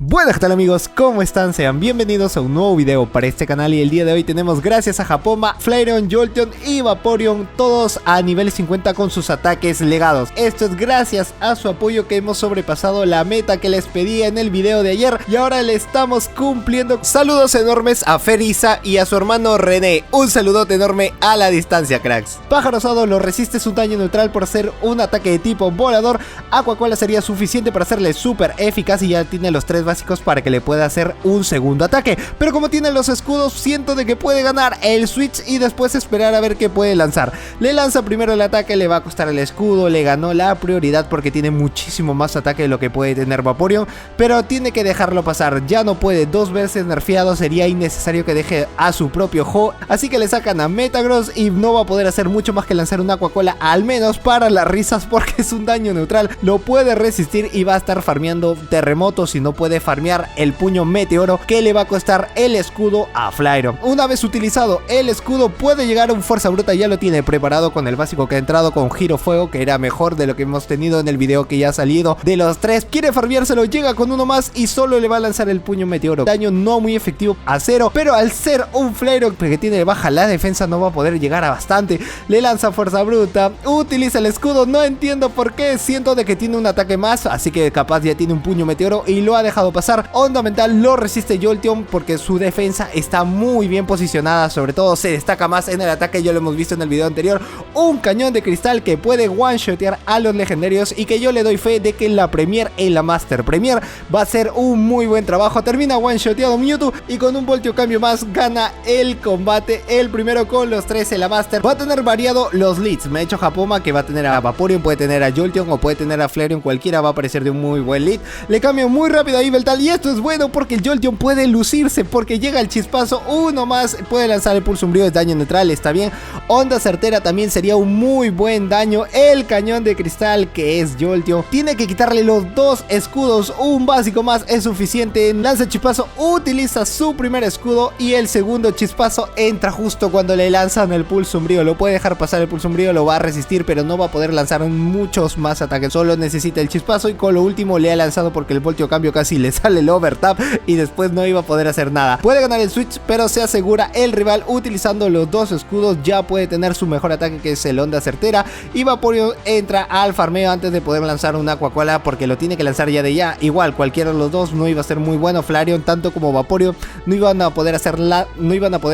Buenas, ¿qué tal amigos? ¿Cómo están? Sean bienvenidos a un nuevo video para este canal. Y el día de hoy tenemos, gracias a Japoma, Flareon, Jolteon y Vaporeon, todos a nivel 50 con sus ataques legados. Esto es gracias a su apoyo que hemos sobrepasado la meta que les pedía en el video de ayer y ahora le estamos cumpliendo. Saludos enormes a Ferisa y a su hermano René. Un saludote enorme a la distancia, cracks. Pájaro Osado lo resiste un daño neutral por ser un ataque de tipo volador. Aqua Cola sería suficiente para hacerle súper eficaz y ya tiene los 3 básicos para que le pueda hacer un segundo ataque, pero como tiene los escudos siento de que puede ganar el switch y después esperar a ver qué puede lanzar. Le lanza primero el ataque, le va a costar el escudo, le ganó la prioridad porque tiene muchísimo más ataque de lo que puede tener Vaporeon, pero tiene que dejarlo pasar, ya no puede, 2 veces nerfeado, sería innecesario que deje a su propio Ho, así que le sacan a Metagross y no va a poder hacer mucho más que lanzar un Aqua Cola, al menos para las risas porque es un daño neutral, lo puede resistir y va a estar farmeando terremotos y no puede farmear el puño meteoro que le va a costar el escudo a Flareon. Una vez utilizado el escudo puede llegar a un fuerza bruta, ya lo tiene preparado con el básico que ha entrado con giro fuego, que era mejor de lo que hemos tenido en el video que ya ha salido de los 3. Quiere farmeárselo, llega con uno más y solo le va a lanzar el puño meteoro. Daño no muy efectivo a 0, pero al ser un Flareon que tiene baja la defensa no va a poder llegar a bastante. Le lanza fuerza bruta, utiliza el escudo, no entiendo por qué, siento de que tiene un ataque más, así que capaz ya tiene un puño meteoro y lo ha dejado pasar. Onda mental lo resiste Jolteon porque su defensa está muy bien posicionada, sobre todo se destaca más en el ataque, ya lo hemos visto en el video anterior, un cañón de cristal que puede one-shotear a los legendarios y que yo le doy fe de que en la Premier, en la Master Premier, va a ser un muy buen trabajo. Termina one-shoteado Mewtwo y con un voltio cambio más gana el combate, el primero con los 3 en la Master. Va a tener variado los leads, me ha hecho Japoma que va a tener a Vaporeon, puede tener a Jolteon o puede tener a Flareon, cualquiera va a parecer de un muy buen lead. Le cambio muy rápido a Yveltal y esto es bueno porque el Jolteon puede lucirse porque llega el chispazo, uno más, puede lanzar el pulso umbrío, es daño neutral, está bien. Onda certera también sería un muy buen daño. El cañón de cristal que es Jolteon, tiene que quitarle los 2 escudos, un básico más es suficiente. Lanza chispazo, utiliza su primer escudo y el segundo chispazo entra justo cuando le lanzan el pulso umbrío. Lo puede dejar pasar el pulso umbrío, lo va a resistir, pero no va a poder lanzar muchos más ataques, solo necesita el chispazo y con lo último le ha lanzado porque el voltio cambio casi le sale el overtap y después no iba a poder hacer nada. Puede ganar el switch, pero se asegura el rival utilizando los 2 escudos, ya puede tener su mejor ataque que es el onda certera y Vaporeon entra al farmeo antes de poder lanzar un Aqua Cola porque lo tiene que lanzar ya de ya. Igual cualquiera de los dos no iba a ser muy bueno. Flareon tanto como Vaporeon no iban a poder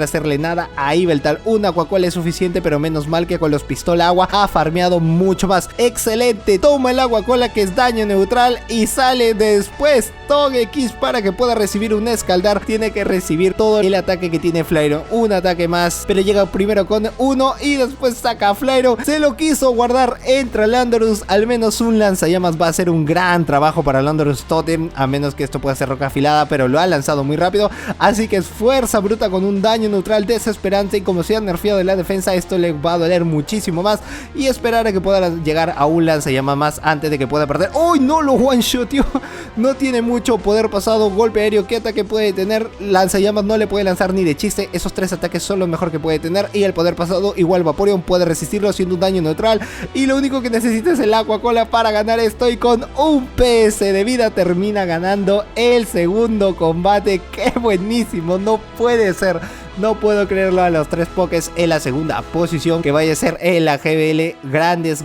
hacerle nada a Yveltal. Un Aqua Cola es suficiente, pero menos mal que con los pistola agua ha farmeado mucho más. Excelente, toma el Aqua Cola que es daño neutral y sale después Togekiss para que pueda recibir un escaldar. Tiene que recibir todo el ataque que tiene Flareon, un ataque más, pero llega primero con 1 y después saca a Flareon. Se lo quiso guardar, entra Landorus, al menos un lanzallamas va a ser un gran trabajo para Landorus Totem, a menos que esto pueda ser roca afilada, pero lo ha lanzado muy rápido, así que es fuerza bruta con un daño neutral desesperante y como se ha nerfeado de la defensa esto le va a doler muchísimo más y esperar a que pueda llegar a un lanzallamas más antes de que pueda perder. ¡Uy! No lo one-shoteó, no tiene mucho poder pasado, golpe aéreo, ¿qué ataque puede tener? Lanzallamas no le puede lanzar ni de chiste, esos 3 ataques son lo mejor que puede tener y el poder pasado igual Vaporeon puede resistirlo haciendo un daño neutral y lo único que necesita es el Aqua Cola para ganar esto y con un PS de vida termina ganando el segundo combate. ¡Qué buenísimo! No puede ser. No puedo creerlo, a los 3 pokés en la segunda posición, que vaya a ser en la GBL, grandes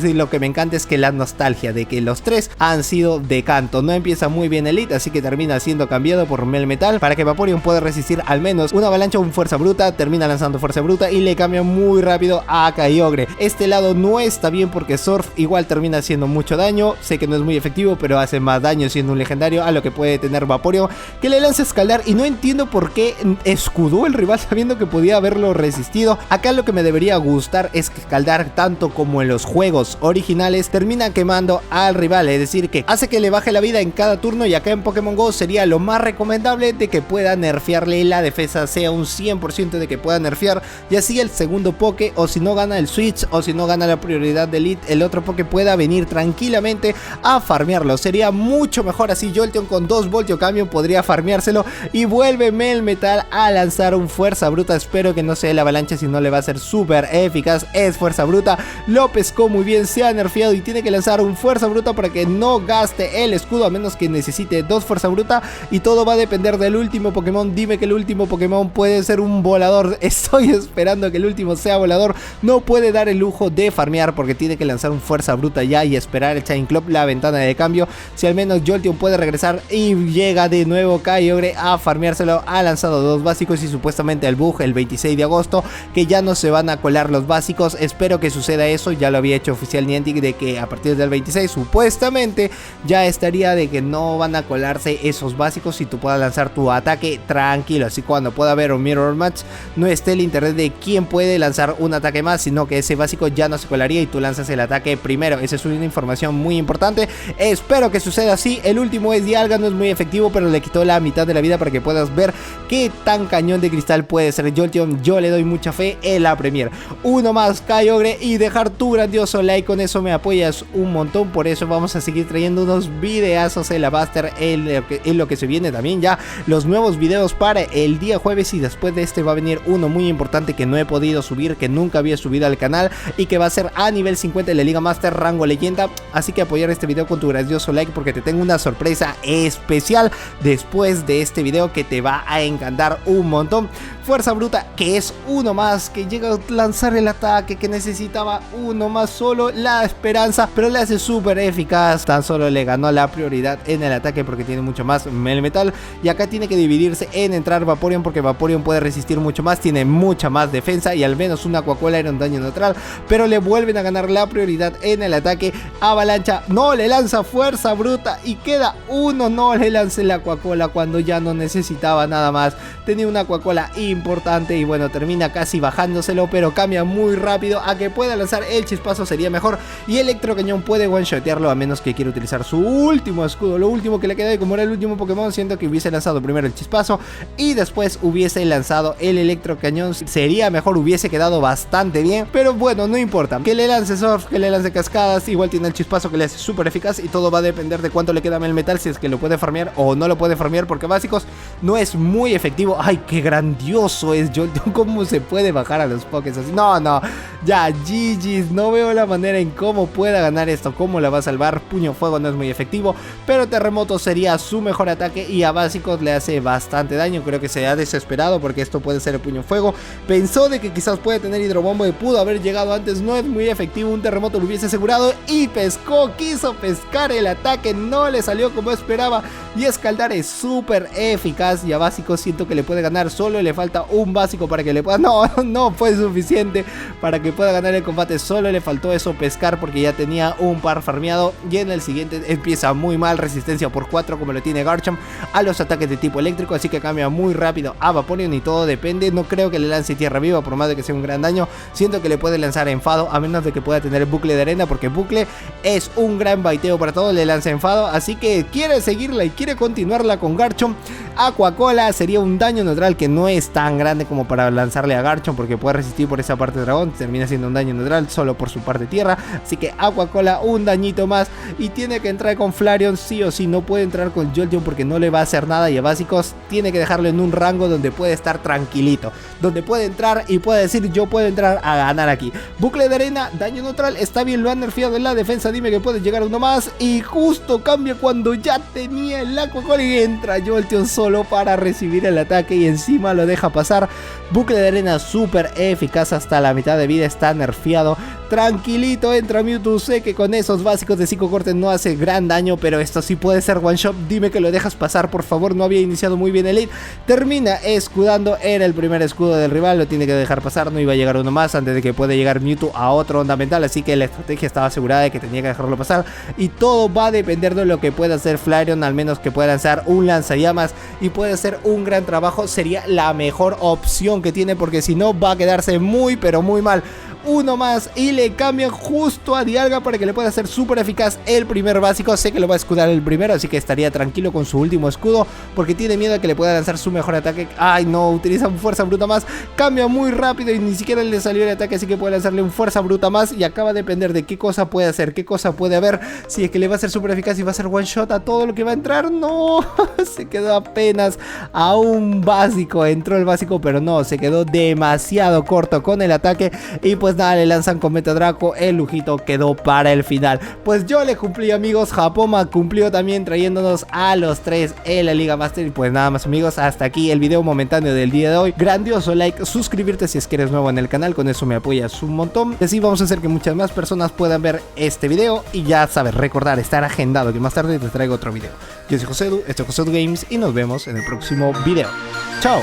y lo que me encanta es que la nostalgia de que los 3 han sido de canto, no empieza muy bien Elite, así que termina siendo cambiado por Melmetal para que Vaporeon pueda resistir al menos una avalancha o un fuerza bruta, termina lanzando fuerza bruta y le cambia muy rápido a Kyogre. Este lado no está bien porque Surf igual termina haciendo mucho daño, sé que no es muy efectivo pero hace más daño siendo un legendario a lo que puede tener Vaporeon, que le lanza escaldar y no entiendo por qué escudó el rival sabiendo que podía haberlo resistido. Acá lo que me debería gustar es que escaldar tanto como en los juegos originales termina quemando al rival, es decir que hace que le baje la vida en cada turno y acá en Pokémon GO sería lo más recomendable de que pueda nerfearle la defensa, sea un 100% de que pueda nerfear y así el segundo Poké o si no gana el switch o si no gana la prioridad de Elite el otro Poké pueda venir tranquilamente a farmearlo, sería mucho mejor así. Jolteon con 2 voltio cambio podría farmeárselo y vuelve Melmetal a lanzar lanzar un fuerza bruta. Espero que no sea la avalancha, si no le va a ser súper eficaz. Es fuerza bruta, lo pescó muy bien, se ha nerfeado y tiene que lanzar un fuerza bruta para que no gaste el escudo, a menos que necesite 2 fuerza bruta. Y todo va a depender del último Pokémon. Dime que el último Pokémon puede ser un volador. Estoy esperando que el último sea volador. No puede dar el lujo de farmear porque tiene que lanzar un fuerza bruta ya y esperar el Chain Club, la ventana de cambio. Si al menos Jolteon puede regresar y llega de nuevo Kyogre a farmeárselo. Ha lanzado 2 básicos y supuestamente el bug el 26 de agosto que ya no se van a colar los básicos. Espero que suceda eso. Ya lo había hecho oficial Niantic de que a partir del 26 supuestamente ya estaría de que no van a colarse esos básicos y tú puedas lanzar tu ataque tranquilo. Así cuando pueda haber un Mirror Match no esté el interés de quién puede lanzar un ataque más, sino que ese básico ya no se colaría y tú lanzas el ataque primero. Esa es una información muy importante. Espero que suceda así. El último es Dialga, no es muy efectivo, pero le quitó la mitad de la vida para que puedas ver qué tan cañón de cristal puede ser Jolteon. Yo le doy mucha fe en la Premier. Uno más Kyogre y dejar tu grandioso like, con eso me apoyas un montón. Por eso vamos a seguir trayendo unos videazos en la Buster en lo que se viene también ya los nuevos videos para el día jueves, y después de este va a venir uno muy importante que no he podido subir, que nunca había subido al canal y que va a ser a nivel 50 de la Liga Master rango leyenda. Así que apoyar este video con tu grandioso like porque te tengo una sorpresa especial después de este video que te va a encantar un montón. Fuerza bruta, que es uno más, que llega a lanzar el ataque que necesitaba uno más, solo la esperanza, pero le hace súper eficaz. Tan solo le ganó la prioridad en el ataque porque tiene mucho más Melmetal. Y acá tiene que dividirse en entrar Vaporeon porque Vaporeon puede resistir mucho más, tiene mucha más defensa y al menos una Aquacola era un daño neutral. Pero le vuelven a ganar la prioridad en el ataque. Avalancha no le lanza fuerza bruta y queda uno. No le lance la Aquacola cuando ya no necesitaba nada más. Tenía una Aquacola importante y bueno, termina casi bajándoselo, pero cambia muy rápido a que pueda lanzar el chispazo, sería mejor. Y Electro Cañón puede one-shotearlo a menos que quiera utilizar su último escudo, lo último que le queda. Y como era el último Pokémon, siento que hubiese lanzado primero el chispazo y después hubiese lanzado el Electro Cañón. Sería mejor, hubiese quedado bastante bien, pero bueno, no importa. Que le lance Surf, que le lance cascadas, igual tiene el chispazo que le hace súper eficaz y todo va a depender de cuánto le queda Melmetal, si es que lo puede farmear o no lo puede farmear, porque básicos no es muy efectivo. Ay, qué grandioso es Jolteon, cómo se puede bajar a los Pokés así. No, ya, GG's, no veo la manera en cómo pueda ganar esto, cómo la va a salvar. Puño Fuego no es muy efectivo, pero Terremoto sería su mejor ataque y a básicos le hace bastante daño. Creo que se ha desesperado porque esto puede ser el Puño Fuego. Pensó de que quizás puede tener Hidrobombo y pudo haber llegado antes, no es muy efectivo. Un Terremoto lo hubiese asegurado y pescó, quiso pescar el ataque, no le salió como esperaba. Y Escaldar es súper eficaz y a básicos siento que le puede ganar, solo le falta un básico para que le pueda... No fue suficiente para que pueda ganar el combate, solo le faltó eso, pescar, porque ya tenía un par farmeado. Y en el siguiente empieza muy mal, resistencia por 4 como lo tiene Garchomp a los ataques de tipo eléctrico, así que cambia muy rápido a Vaporeon y todo depende. No creo que le lance Tierra Viva por más de que sea un gran daño, siento que le puede lanzar Enfado a menos de que pueda tener Bucle de Arena, porque Bucle es un gran baiteo para todo, le lanza Enfado, así que quiere seguirla y quiere continuarla con Garchomp. Aquacola sería un daño neutral que no es tan grande como para lanzarle a Garchomp, porque puede resistir por esa parte de dragón, termina siendo un daño neutral solo por su parte tierra, así que Aquacola un dañito más y tiene que entrar con Flareon sí o sí, no puede entrar con Jolteon porque no le va a hacer nada y a básicos tiene que dejarlo en un rango donde puede estar tranquilito, donde puede entrar y puede decir yo puedo entrar a ganar aquí. Bucle de Arena, daño neutral, está bien, lo han nerfeado en la defensa, dime que puede llegar uno más y justo cambia cuando ya tenía el Aquacola y entra Jolteon solo para recibir el ataque y encima lo deja pasar. Bucle de Arena súper eficaz hasta la mitad de vida, está nerfeado. Tranquilito entra Mewtwo, sé que con esos básicos de 5 cortes no hace gran daño, pero esto sí puede ser one shot, dime que lo dejas pasar por favor, no había iniciado muy bien el lead, termina escudando, era el primer escudo del rival, lo tiene que dejar pasar, no iba a llegar uno más antes de que pueda llegar Mewtwo a otra onda mental, así que la estrategia estaba asegurada de que tenía que dejarlo pasar y todo va a depender de lo que pueda hacer Flareon, al menos que pueda lanzar un lanzallamas y puede hacer un gran trabajo, sería la mejor opción que tiene porque si no va a quedarse muy pero muy mal. Uno más y le cambian justo a Dialga para que le pueda hacer súper eficaz el primer básico. Sé que lo va a escudar el primero, así que estaría tranquilo con su último escudo, porque tiene miedo de que le pueda lanzar su mejor ataque. Ay no, utiliza un fuerza bruta más, cambia muy rápido y ni siquiera le salió el ataque, así que puede lanzarle un fuerza bruta más. Y acaba de depender de qué cosa puede hacer, qué cosa puede haber. Si es que le va a ser súper eficaz y va a ser one shot a todo lo que va a entrar. No, se quedó apenas a un básico, entró el básico, pero no, se quedó demasiado corto con el ataque. Y pues nada, le lanzan Cometa Draco, el lujito quedó para el final. Pues yo le cumplí, amigos, Japoma cumplió también trayéndonos a los 3 en la Liga Master. Y pues nada más, amigos, hasta aquí el video momentáneo del día de hoy. Grandioso like, suscribirte si es que eres nuevo en el canal, con eso me apoyas un montón. Y así vamos a hacer que muchas más personas puedan ver este video. Y ya sabes, recordar, estar agendado, que más tarde te traigo otro video. Yo soy Josedu, esto es Josedu Games y nos vemos en el próximo video. ¡Chao!